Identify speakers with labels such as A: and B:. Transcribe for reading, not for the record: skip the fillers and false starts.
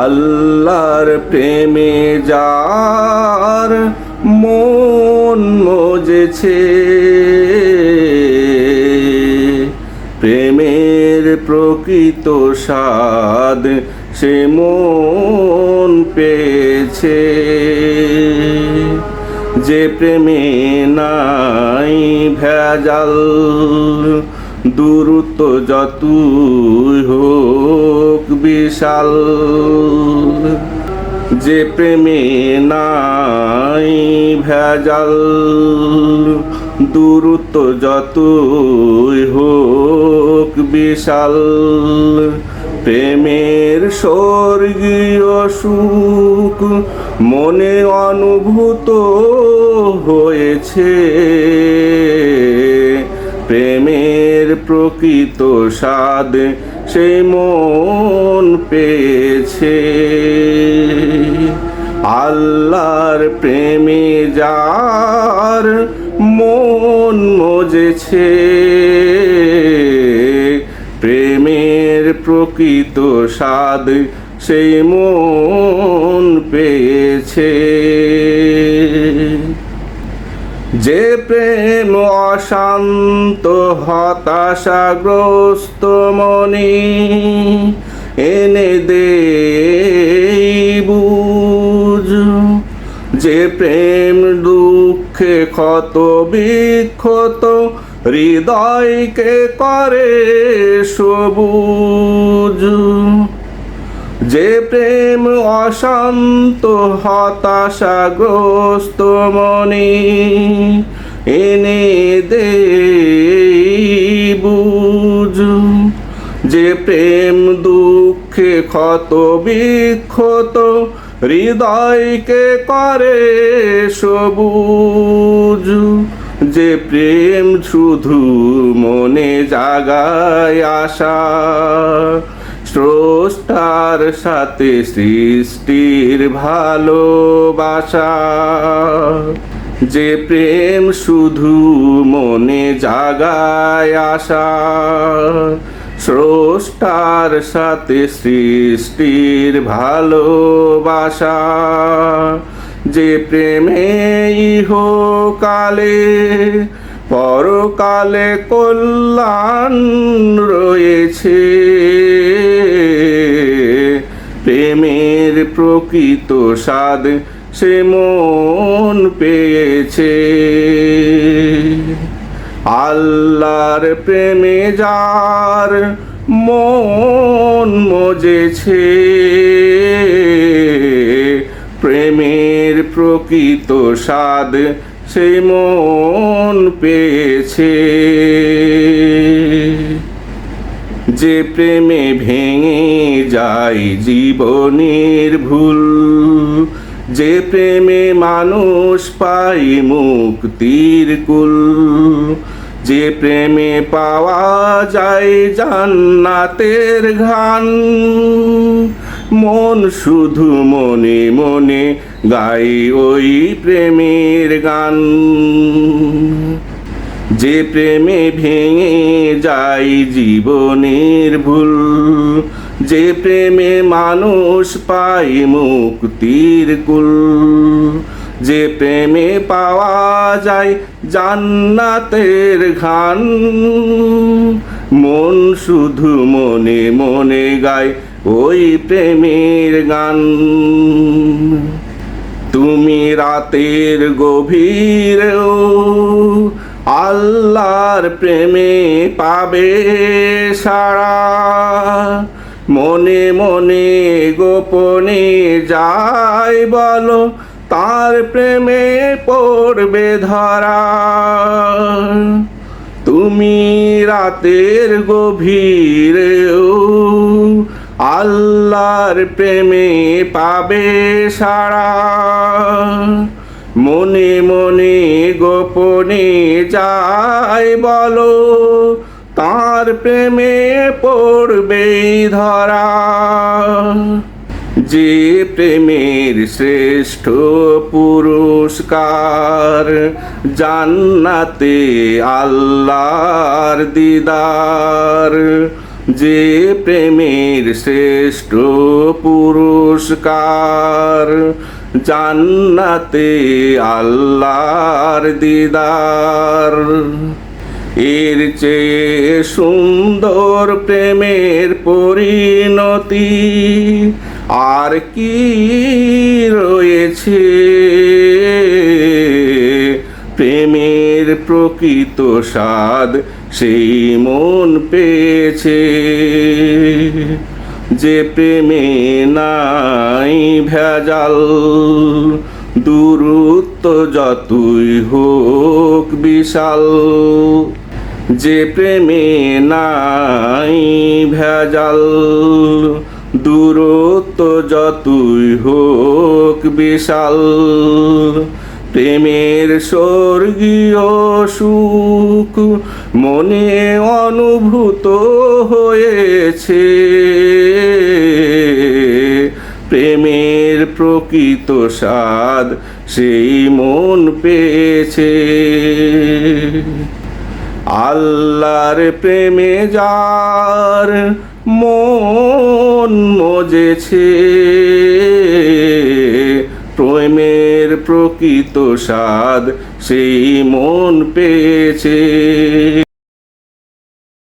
A: আল্লাহর প্রেমে যার মন মজেছে, প্রেমের প্রকৃত স্বাদ সে মন পেয়েছে। যে প্রেমে নাই ভেজাল, দূরত্ব যতই হোক বিশাল। যে প্রেমে নাই ভেজাল, দূরত্ব যতই হোক বিশাল। প্রেমের স্বর্গীয় সুখ মনে অনুভূত হয়েছে, প্রেমের প্রকৃত স্বাদ সেই মন পেয়েছে। আল্লাহর প্রেমে যার মন মজেছে, প্রেমের প্রকৃত স্বাদ সেই মন পেয়েছে। যে প্রেম অশান্ত হতাশাগ্রস্ত মনে এনে দেই বুঝ, যে প্রেম দুঃখে ক্ষত বিক্ষত হৃদয়কে করে সবুজ। যে প্রেম অশান্ত হতাশাগ্রস্ত মনে এনে দেই বুঝ, যে প্রেম দুঃখে ক্ষত বিক্ষত হৃদয়কে করে সবুজ। যে প্রেম শুধু মনে জাগায় আশা, স্রষ্টার সাথে সৃষ্টির ভালোবাসা। যে প্রেম শুধু মনে জাগায় আশা, স্রষ্টার সাথে সৃষ্টির ভালোবাসা। যে প্রেমে ইহকালে পরকালে কল্যাণ রয়েছে, প্রেমের প্রকৃত স্বাদ সে মন পেয়েছে। আল্লাহর প্রেমে যার মন মজেছে, প্রেমের প্রকৃত স্বাদ সে মন পেয়েছে। যে প্রেমে ভেঙে যায় জীবনের ভুল, যে প্রেমে মানুষ পায় মুক্তির কুল, যে প্রেমে পাওয়া যায় জান্নাতের ঘ্রাণ, মন শুধু মনে মনে গাই ওই প্রেমের গান। যে প্রেমে ভেঙে যায় জীবনের ভুল, যে প্রেমে মানুষ পায় মুক্তির কুল, যে প্রেমে পাওয়া যায় জান্নাতের ঘ্রাণ, মন শুধু মনে মনে গায় ওই প্রেমের গান। তুমি রাতের গভীরেও আল্লাহর প্রেমে পাবে সাড়া, মনে মনে গোপনে যাই বলো তার প্রেমে পড়বে ধরা। তুমি রাতের গভীরেও আল্লাহর প্রেমে পাবে সাড়া, মনে মনে গোপনে যাই বলো তার প্রেমে পড়বে ধরা। যে প্রেমের শ্রেষ্ঠ পুরস্কার জান্নাতে আল্লাহর দিদার, যে প্রেমের শ্রেষ্ঠ পুরস্কার, জান্নাতে আল্লাহর দিদার। এর চেয়ে সুন্দর প্রেমের পরিণতি আর কি রয়েছে? প্রেমের প্রকৃত স্বাদ সেই মন পেয়েছে, যে প্রেমে নাই ভেজাল, দূরত্ব যতই হোক বিশাল। যে প্রেমে নাই ভেজাল, দূরত্ব যতই হোক বিশাল। প্রেমের স্বর্গীয় সুখ মনে অনুভূত হয়েছে, প্রেমের প্রকৃত স্বাদ সেই মন পেয়েছে। আল্লাহর প্রেমে যার মন মজেছে, প্রেমের প্রকৃত স্বাদ সেই মন পেয়েছে।